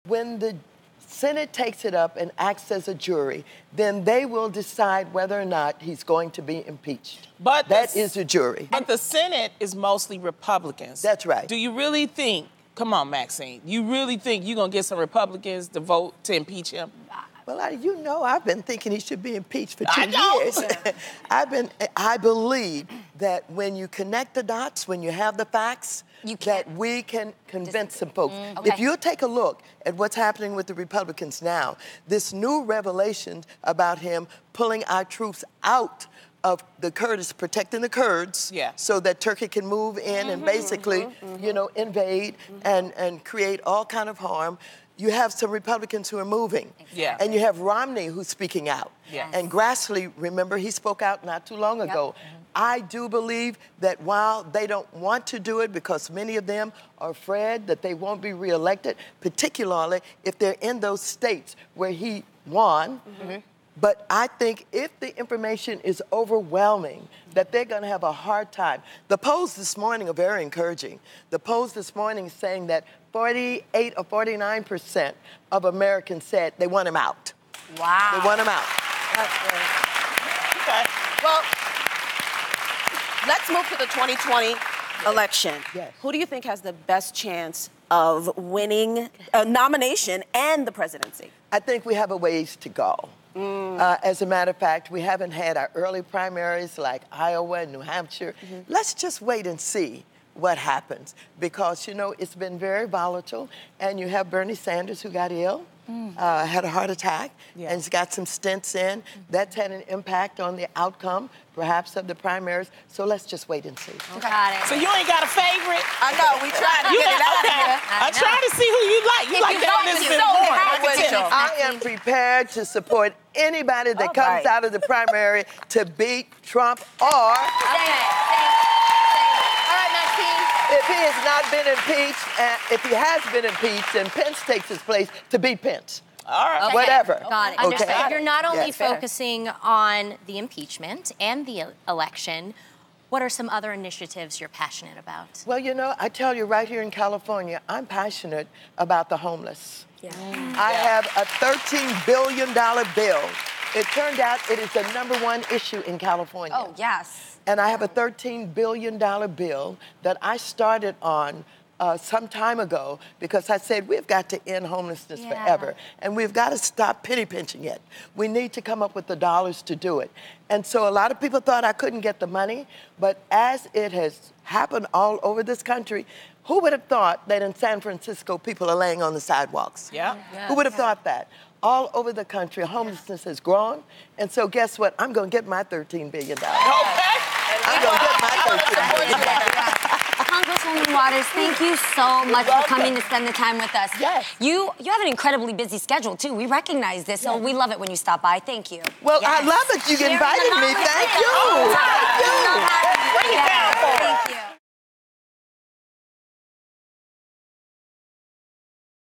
when the Senate takes it up and acts as a jury, then they will decide whether or not he's going to be impeached. But that is a jury. But the Senate is mostly Republicans. That's right. Do you really think, come on, Maxine, you really think you're going to get some Republicans to vote to impeach him? Well, I've been thinking he should be impeached for 2 years. I believe that when you connect the dots, when you have the facts, that we can convince some folks. Okay. If you'll take a look at what's happening with the Republicans now, this new revelation about him pulling our troops out of the Kurds, protecting the Kurds, so that Turkey can move in and basically, invade and create all kind of harm. You have some Republicans who are moving. And you have Romney who's speaking out. And Grassley, remember, he spoke out not too long ago. I do believe that while they don't want to do it because many of them are afraid that they won't be reelected, particularly if they're in those states where he won. But I think if the information is overwhelming, that they're going to have a hard time. The polls this morning are very encouraging. The polls this morning saying that 48 or 49% of Americans said they want him out. Wow. They want him out. That's good. Okay. Well, let's move to the 2020 election. Yes. Who do you think has the best chance of winning a nomination and the presidency? I think we have a ways to go. As a matter of fact, we haven't had our early primaries like Iowa and New Hampshire. Let's just wait and see what happens because, it's been very volatile. And you have Bernie Sanders who got ill, had a heart attack, and he's got some stents in. That's had an impact on the outcome, perhaps, of the primaries. So let's just wait and see. Got it. So you ain't got a favorite? I know, we trying to get it out of here. I'm trying to see who you like. You like that Elizabeth Warren. I can tell. I am prepared to support anybody that comes out of the primary to beat Trump or... If he has not been impeached, if he has been impeached, then Pence takes his place to beat Pence. All right. Okay. Whatever. Got it. Okay. So you're not only Yes, fair. focusing on the impeachment and the election, what are some other initiatives you're passionate about? Well, I tell you, right here in California, I'm passionate about the homeless. I have a $13 billion bill. It turned out it is the #1 issue in California. Oh, yes. And I have a $13 billion bill that I started on some time ago because I said we've got to end homelessness forever. And we've got to stop penny pinching it. We need to come up with the dollars to do it. And so a lot of people thought I couldn't get the money, but as it has happened all over this country, who would have thought that in San Francisco people are laying on the sidewalks? Who would have thought that? All over the country, homelessness has grown. And so guess what? I'm going to get my $13 billion. I'm going to get my $13 billion. Congresswoman Waters, thank you so much for coming to spend the time with us. Yes. You have an incredibly busy schedule, too. We recognize this, so we love it when you stop by. Thank you. Well, I love it. You invited me. Thank you.